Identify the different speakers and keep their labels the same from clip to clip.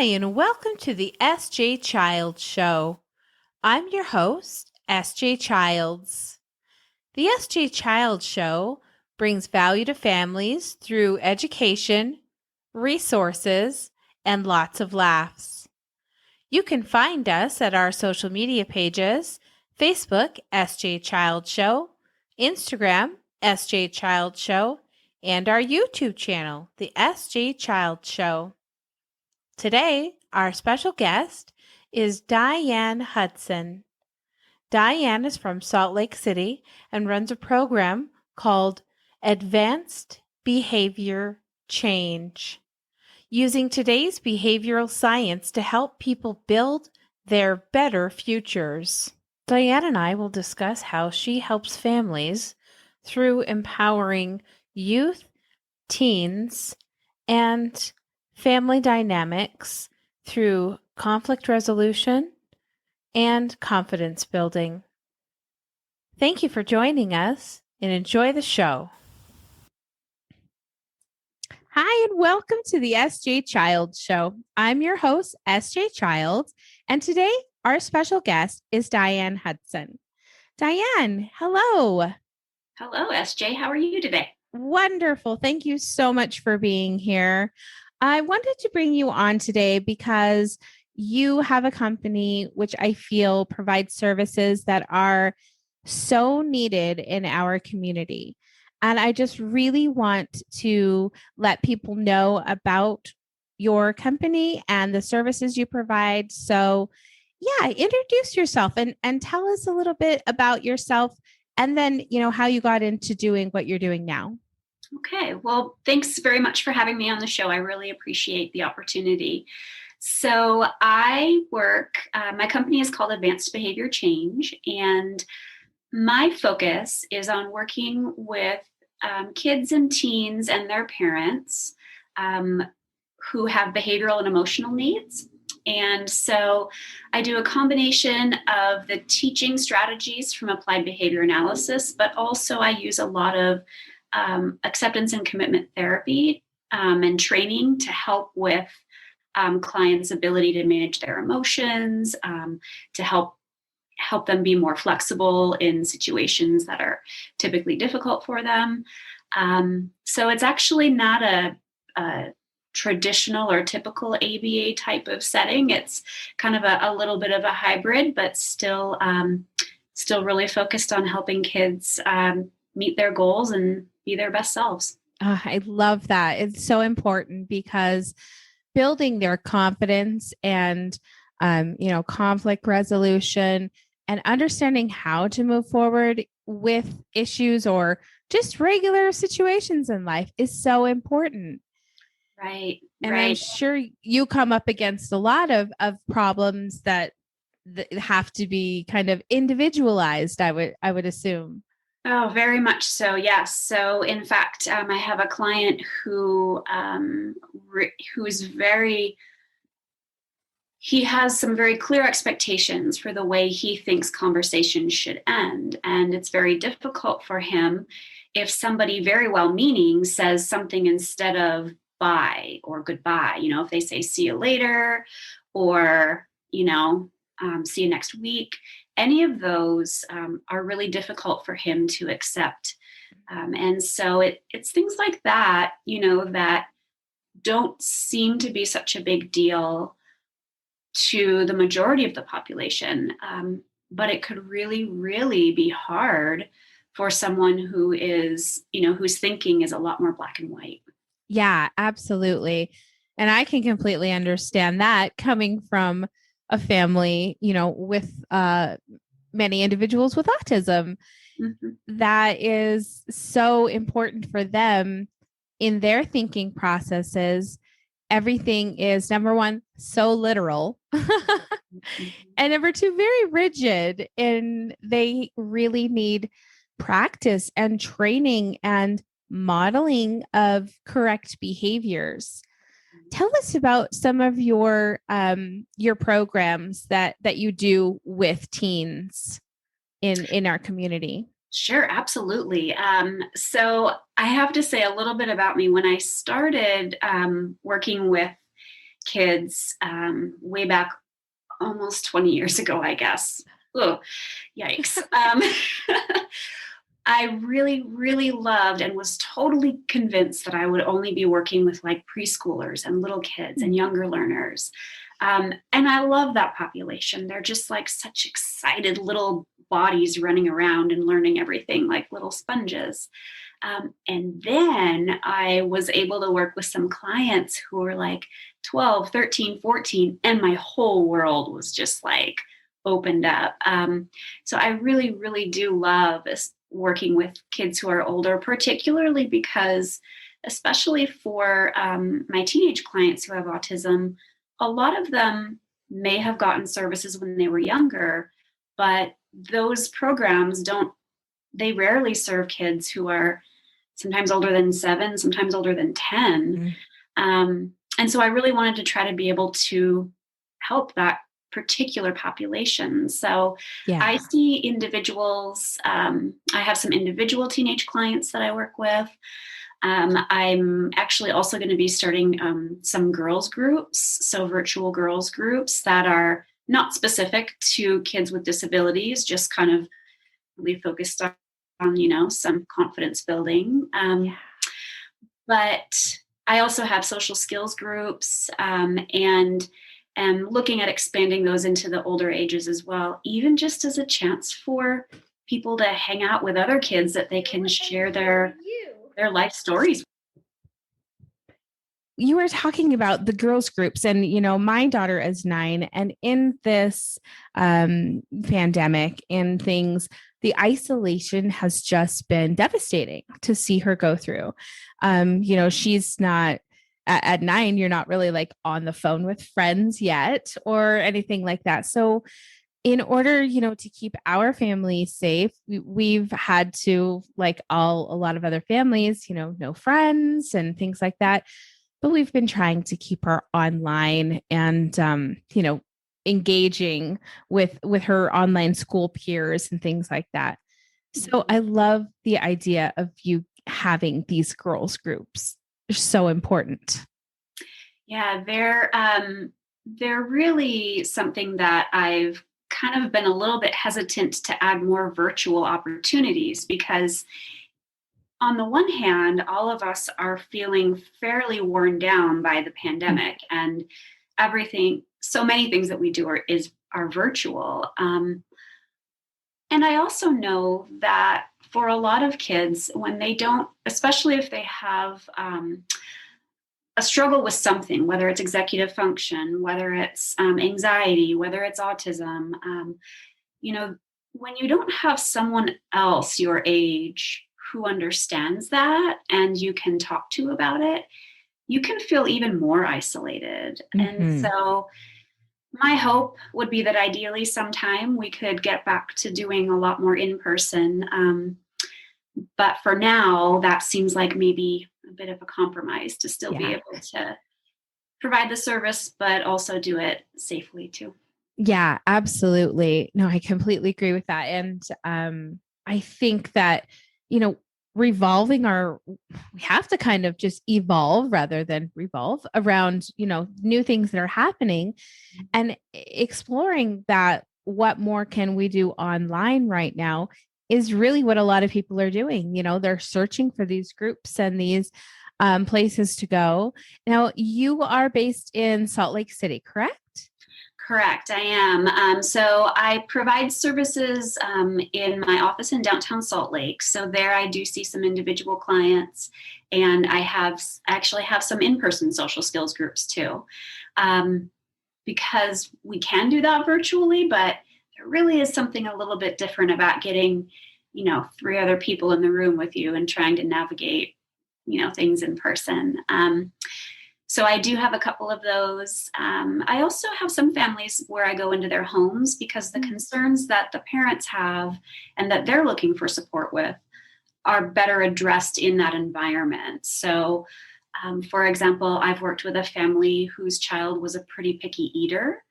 Speaker 1: Hi, and welcome to the S.J. Childs Show. I'm your host, S.J. Childs. The S.J. Childs Show brings value to families through education, resources, and lots of laughs. You can find us at our social media pages, Facebook, S.J. Childs Show, Instagram, S.J. Childs Show, and our YouTube channel, The S.J. Childs Show. Today, our special guest is Diane Hudson. Diane is from Salt Lake City and runs a program called Advanced Behavior Change, using today's behavioral science to help people build their better futures. Diane and I will discuss how she helps families through empowering youth, teens, and family dynamics through conflict resolution and confidence building. Thank you for joining us and enjoy the show. Hi, and welcome to the S.J. Childs Show. I'm your host, S.J. Childs, and today our special guest is Diane Hudson. Diane, hello.
Speaker 2: Hello, S.J. How are you today?
Speaker 1: Wonderful. Thank you so much for being here. I wanted to bring you on today because you have a company which I feel provides services that are so needed in our community. And I just really want to let people know about your company and the services you provide. So, yeah, introduce yourself and tell us a little bit about yourself and then, how you got into doing what you're doing now.
Speaker 2: Okay, well, thanks very much for having me on the show. I really appreciate the opportunity. So I work, my company is called Advanced Behavior Change, and my focus is on working with kids and teens and their parents who have behavioral and emotional needs. And so I do a combination of the teaching strategies from applied behavior analysis, but also I use a lot of acceptance and commitment therapy and training to help with clients' ability to manage their emotions, to help them be more flexible in situations that are typically difficult for them. So it's actually not a traditional or typical ABA type of setting. It's kind of a little bit of a hybrid, but still really focused on helping kids meet their goals and be their best selves.
Speaker 1: I love that. It's so important because building their confidence and, conflict resolution and understanding how to move forward with issues or just regular situations in life is so important.
Speaker 2: Right.
Speaker 1: And
Speaker 2: right.
Speaker 1: I'm sure you come up against a lot of problems that have to be kind of individualized, I would assume.
Speaker 2: Oh, very much so. Yes. So, in fact, I have a client who is he has some very clear expectations for the way he thinks conversations should end, and it's very difficult for him if somebody very well-meaning says something instead of bye or goodbye. If they say see you later or see you next week. Any of those are really difficult for him to accept. And so it's things like that, that don't seem to be such a big deal to the majority of the population. But it could really, really be hard for someone who is, whose thinking is a lot more black and white.
Speaker 1: Yeah, absolutely. And I can completely understand that coming from a family, with many individuals with autism. Mm-hmm. That is so important for them in their thinking processes. Everything is, number one, so literal. Mm-hmm. And number two, very rigid. And they really need practice and training and modeling of correct behaviors. Tell us about some of your programs that you do with teens in our community.
Speaker 2: Sure, absolutely. So I have to say a little bit about me. When I started working with kids way back almost 20 years ago, I guess. Oh, yikes. I really, really loved and was totally convinced that I would only be working with like preschoolers and little kids and younger learners. And I love that population. They're just like such excited little bodies running around and learning everything like little sponges. And then I was able to work with some clients who were like 12, 13, 14, and my whole world was just like opened up. So I really, really do love working with kids who are older, particularly because, especially for my teenage clients who have autism, a lot of them may have gotten services when they were younger, but those programs they rarely serve kids who are sometimes older than 7, sometimes older than 10. And so I really wanted to try to be able to help that particular population. So I see individuals, I have some individual teenage clients that I work with. I'm actually also going to be starting some girls groups, so virtual girls groups that are not specific to kids with disabilities, just kind of really focused on some confidence building. But I also have social skills groups and looking at expanding those into the older ages as well, even just as a chance for people to hang out with other kids that they can share their life stories.
Speaker 1: You were talking about the girls groups, and my daughter is 9, and in this pandemic and things, the isolation has just been devastating to see her go through. She's not at 9, you're not really like on the phone with friends yet or anything like that. So in order, to keep our family safe, we've had to, like a lot of other families, no friends and things like that. But we've been trying to keep her online and, engaging with her online school peers and things like that. So I love the idea of you having these girls groups. They're so important.
Speaker 2: Yeah, they're really something that I've kind of been a little bit hesitant to add more virtual opportunities because on the one hand, all of us are feeling fairly worn down by the pandemic and everything. So many things that we do are virtual. And I also know that for a lot of kids, when they don't, especially if they have a struggle with something, whether it's executive function, whether it's anxiety, whether it's autism, when you don't have someone else your age who understands that and you can talk to about it, you can feel even more isolated. And so my hope would be that ideally sometime we could get back to doing a lot more in person. But for now, that seems like maybe a bit of a compromise to still be able to provide the service, but also do it safely too.
Speaker 1: Yeah, absolutely. No, I completely agree with that. And I think that, we have to kind of just evolve rather than revolve around, new things that are happening and exploring that. What more can we do online right now is really what a lot of people are doing. They're searching for these groups and these places to go. Now, you are based in Salt Lake City, correct?
Speaker 2: Correct, I am. So I provide services in my office in downtown Salt Lake. So there I do see some individual clients, and I actually have some in-person social skills groups too. Because we can do that virtually, but there really is something a little bit different about getting, 3 other people in the room with you and trying to navigate, things in person. So I do have a couple of those. I also have some families where I go into their homes because the concerns that the parents have and that they're looking for support with are better addressed in that environment. So, for example, I've worked with a family whose child was a pretty picky eater.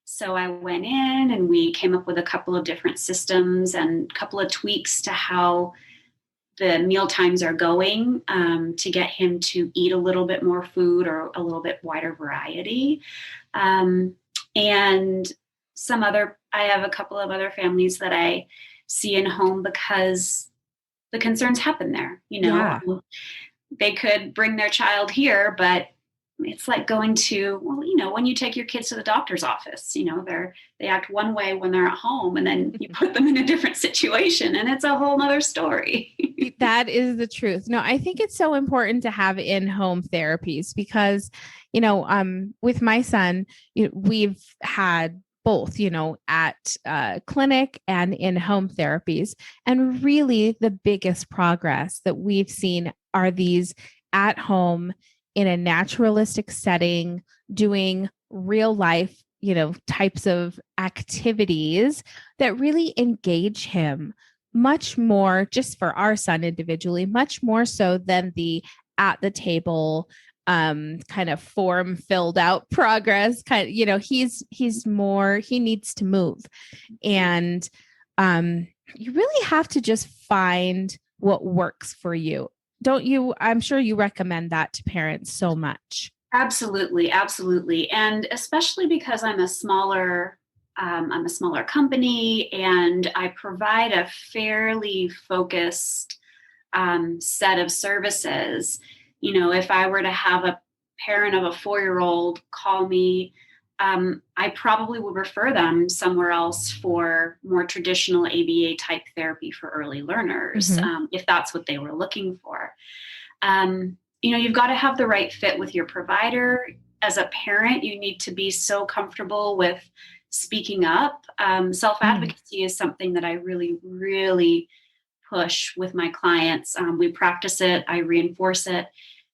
Speaker 2: So I went in and we came up with a couple of different systems and a couple of tweaks to how the meal times are going, to get him to eat a little bit more food or a little bit wider variety. And I have a couple of other families that I see in home because the concerns happen there.
Speaker 1: Yeah.
Speaker 2: They could bring their child here, but it's like going to, when you take your kids to the doctor's office, they act one way when they're at home, and then you put them in a different situation and it's a whole nother story.
Speaker 1: That is the truth. No, I think it's so important to have in-home therapies because, with my son, we've had both, at clinic and in-home therapies. And really the biggest progress that we've seen are these at home in a naturalistic setting, doing real life, types of activities that really engage him much more, just for our son individually, much more so than the at the table kind of form filled out progress he's more, he needs to move. And you really have to just find what works for you, don't you? I'm sure you recommend that to parents so much.
Speaker 2: Absolutely, absolutely. And especially because I'm a smaller company, and I provide a fairly focused set of services. If I were to have a parent of a 4-year-old call me, I probably would refer them somewhere else for more traditional ABA type therapy for early learners, if that's what they were looking for. You've got to have the right fit with your provider. As a parent, you need to be so comfortable with speaking up. Self-advocacy is something that I really, really push with my clients. We practice it, I reinforce it,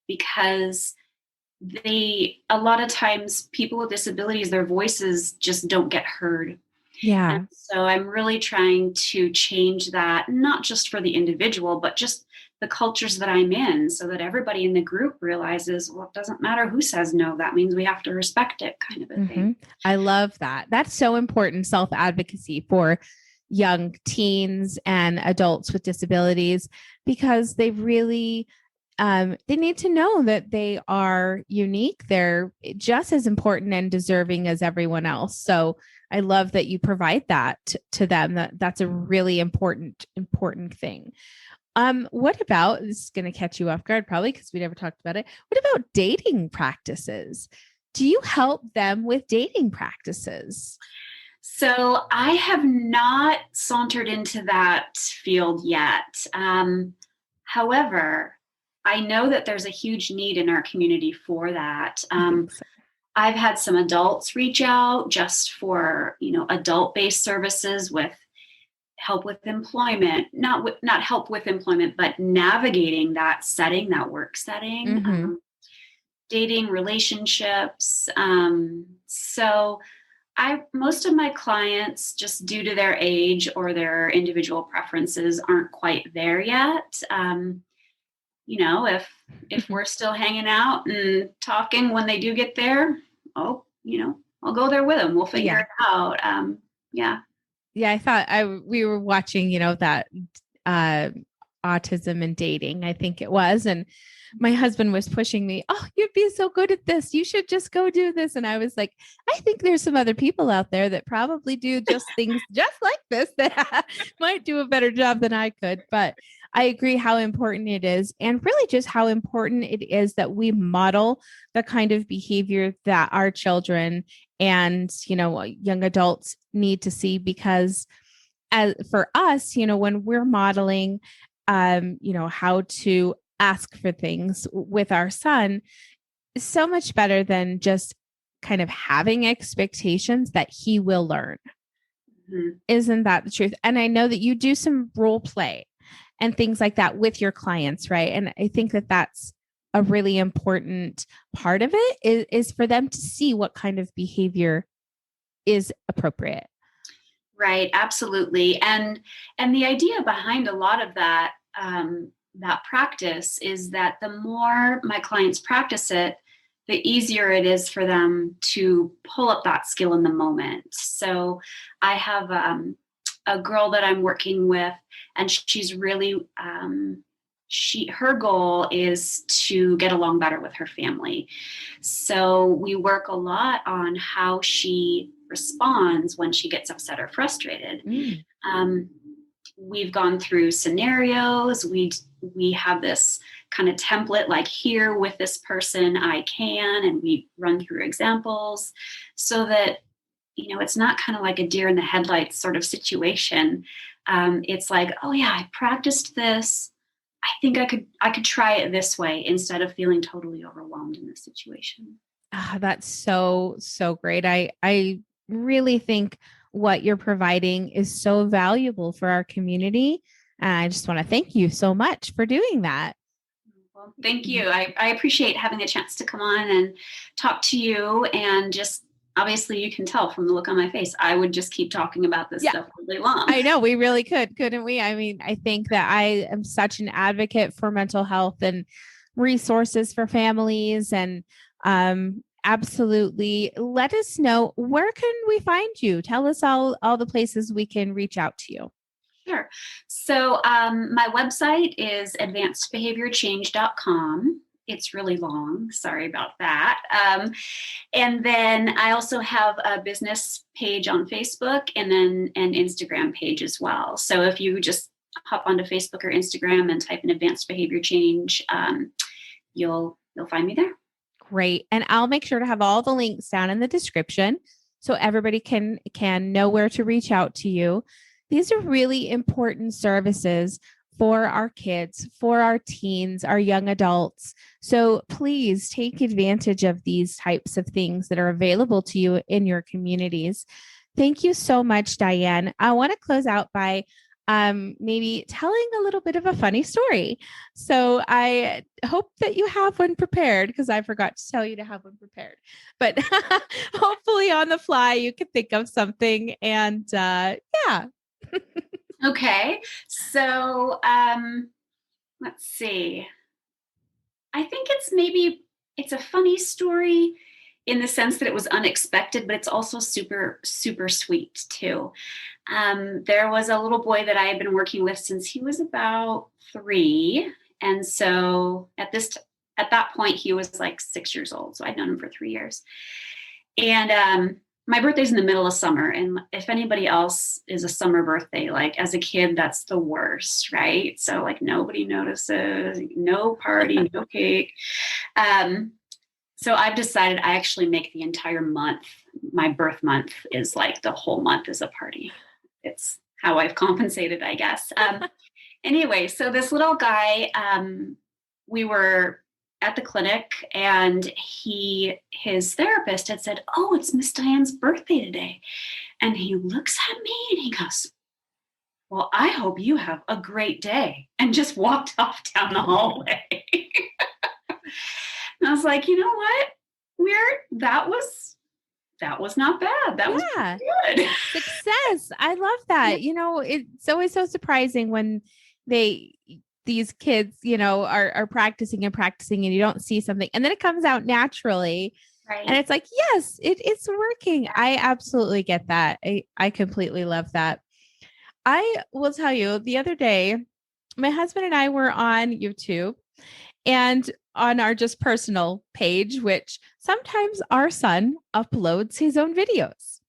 Speaker 2: because a lot of times people with disabilities, their voices just don't get heard.
Speaker 1: Yeah.
Speaker 2: And so I'm really trying to change that, not just for the individual, but just the cultures that I'm in, so that everybody in the group realizes, well, it doesn't matter who says no. That means we have to respect it, kind of a thing.
Speaker 1: I love that. That's so important, self-advocacy for young teens and adults with disabilities, because they really they need to know that they are unique. They're just as important and deserving as everyone else. So I love that you provide that to them. That's a really important thing. What about, this is going to catch you off guard probably because we never talked about it. What about dating practices? Do you help them with dating practices?
Speaker 2: So I have not sauntered into that field yet. However, I know that there's a huge need in our community for that. I've had some adults reach out just for, adult-based services with help with employment, not help with employment, but navigating that setting, that work setting, dating, relationships. So most of my clients, just due to their age or their individual preferences, aren't quite there yet. If we're still hanging out and talking when they do get there, I'll go there with them. We'll figure it out.
Speaker 1: Yeah, I thought we were watching, that autism and dating, I think it was. And my husband was pushing me, oh, you'd be so good at this. You should just go do this. And I was like, I think there's some other people out there that probably do just things just like this that might do a better job than I could. But I agree how important it is, and really just how important it is that we model the kind of behavior that our children and, young adults need to see, because for us, when we're modeling, how to ask for things with our son, is so much better than just kind of having expectations that he will learn. Isn't that the truth? And I know that you do some role play and things like that with your clients, right? And I think that that's a really important part of it, is for them to see what kind of behavior is appropriate.
Speaker 2: Right, absolutely. And the idea behind a lot of that practice is that the more my clients practice it, the easier it is for them to pull up that skill in the moment. So I have a girl that I'm working with, and she's really her goal is to get along better with her family. So we work a lot on how she responds when she gets upset or frustrated. We've gone through scenarios. We have this kind of template, like, here with this person I can, and we run through examples so that, it's not kind of like a deer in the headlights sort of situation. It's like, oh yeah, I practiced this. I think I could try it this way, instead of feeling totally overwhelmed in this situation.
Speaker 1: That's so, so great. I really think what you're providing is so valuable for our community. And I just want to thank you so much for doing that.
Speaker 2: Well, thank you. I appreciate having the chance to come on and talk to you, and just, obviously you can tell from the look on my face, I would just keep talking about this stuff really long.
Speaker 1: I know, we really could, couldn't we? I mean, I think that I am such an advocate for mental health and resources for families, and absolutely let us know, where can we find you? Tell us all the places we can reach out to you.
Speaker 2: Sure. So my website is advancedbehaviorchange.com. It's really long. Sorry about that. And then I also have a business page on Facebook, and then an Instagram page as well. So if you just hop onto Facebook or Instagram and type in Advanced Behavior Change, you'll find me there.
Speaker 1: Great. And I'll make sure to have all the links down in the description so everybody can know where to reach out to you. These are really important services for our kids, for our teens, our young adults. So please take advantage of these types of things that are available to you in your communities. Thank you so much, Diane. I want to close out by maybe telling a little bit of a funny story. So I hope that you have one prepared, because I forgot to tell you to have one prepared. But hopefully on the fly, you can think of something. And yeah.
Speaker 2: Okay. So let's see. I think it's a funny story in the sense that it was unexpected, but it's also super, super sweet too. There was a little boy that I had been working with since he was about 3. And so at that point, he was like 6 years old. So I'd known him for 3 years. And my birthday's in the middle of summer. And if anybody else is a summer birthday, like as a kid, that's the worst, right? So like nobody notices, no party, no cake. So I've decided I actually make the entire month, my birth month is like the whole month is a party. It's how I've compensated, I guess. Anyway, so this little guy, we were at the clinic, and his therapist had said, "Oh, it's Miss Diane's birthday today." And he looks at me and he goes, "Well, I hope you have a great day," and just walked off down the hallway. And I was like, you know what? That was not bad. That was good.
Speaker 1: Success. I love that. It's always so surprising when these kids, are practicing and you don't see something, and then it comes out naturally.
Speaker 2: Right.
Speaker 1: And it's like, yes, it's working. I absolutely get that. I completely love that. I will tell you, the other day, my husband and I were on YouTube, and on our just personal page, which sometimes our son uploads his own videos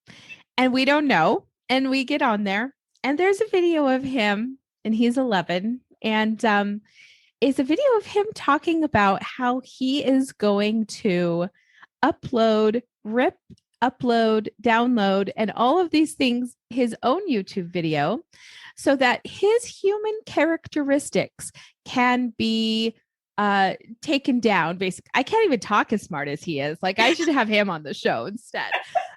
Speaker 1: and we don't know. And we get on there, and there's a video of him, and he's 11. And it's a video of him talking about how he is going to upload, download, and all of these things, his own YouTube video, so that his human characteristics can be taken down. Basically, I can't even talk as smart as he is. Like, I should have him on the show instead.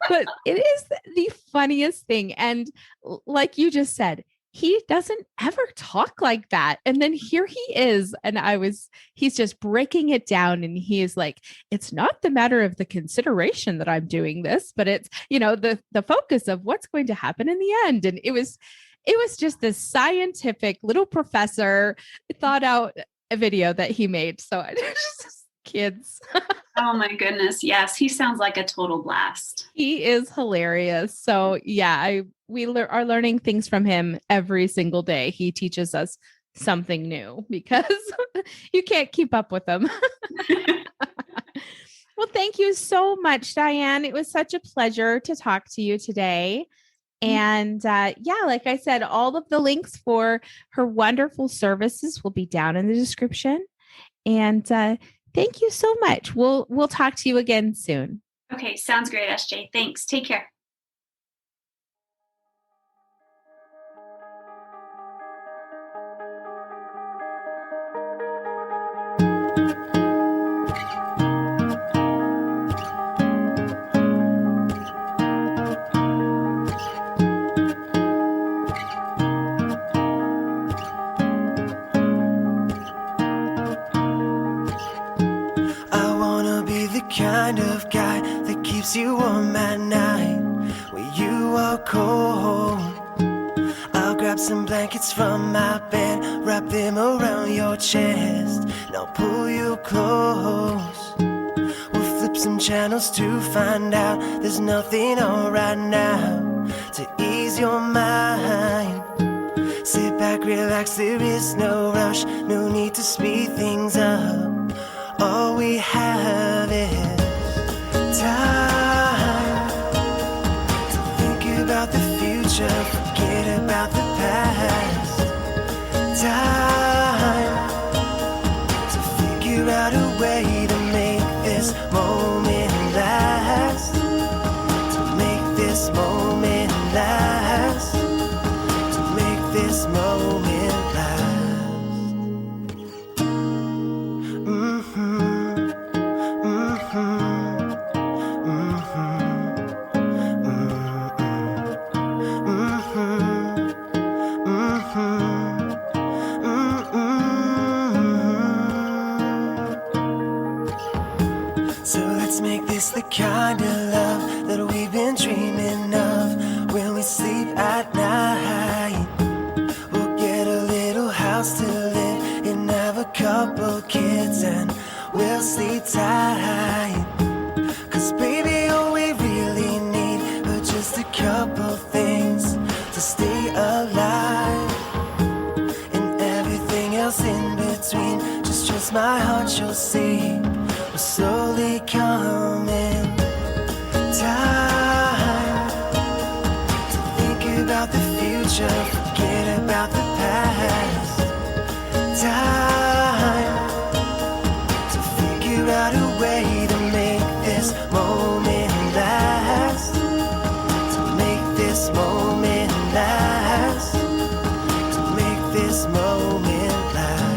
Speaker 1: But it is the funniest thing. And like you just said, he doesn't ever talk like that. And then here he is. And he's just breaking it down. And he is like, it's not the matter of the consideration that I'm doing this, but it's, the focus of what's going to happen in the end. And it was just this scientific little professor thought out a video that he made. So just kids.
Speaker 2: Oh my goodness. Yes. He sounds like a total blast.
Speaker 1: He is hilarious. So yeah, we are learning things from him every single day. He teaches us something new because you can't keep up with them. Well, thank you so much, Diane. It was such a pleasure to talk to you today. And like I said, all of the links for her wonderful services will be down in the description. And thank you so much. We'll talk to you again soon.
Speaker 2: Okay, sounds great, SJ. Thanks. Take care.
Speaker 3: Kind of guy that keeps you warm at night when you are cold. I'll grab some blankets from my bed, wrap them around your chest, and I'll pull you close. We'll flip some channels to find out there's nothing on right now to ease your mind. Sit back, relax, there is no rush, no need to speed things up. All we have is time to think about the future, forget about the past. Time to figure out a way to make this moment last. To make this moment last. To make this moment last. So let's make this the kind of love that we've been dreaming of when we sleep at night. We'll get a little house to live in, have a couple kids, and we'll sleep tight. Cause baby, all we really need are just a couple things to stay alive. And everything else in between, just trust my heart, you'll see. We're slowly coming. Time to think about the future, forget about the past. Time to figure out a way to make this moment last. To make this moment last. To make this moment last.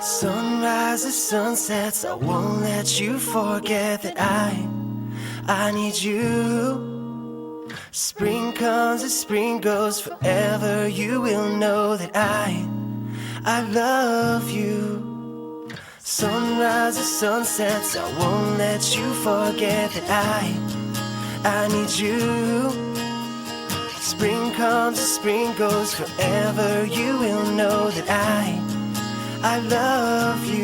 Speaker 3: Sunrises, sunsets, I won't let you forget that I need you. Spring comes and spring goes, forever you will know that I love you. Sunrises, sunsets, I won't let you forget that I need you. Spring comes and spring goes, forever you will know that I love you.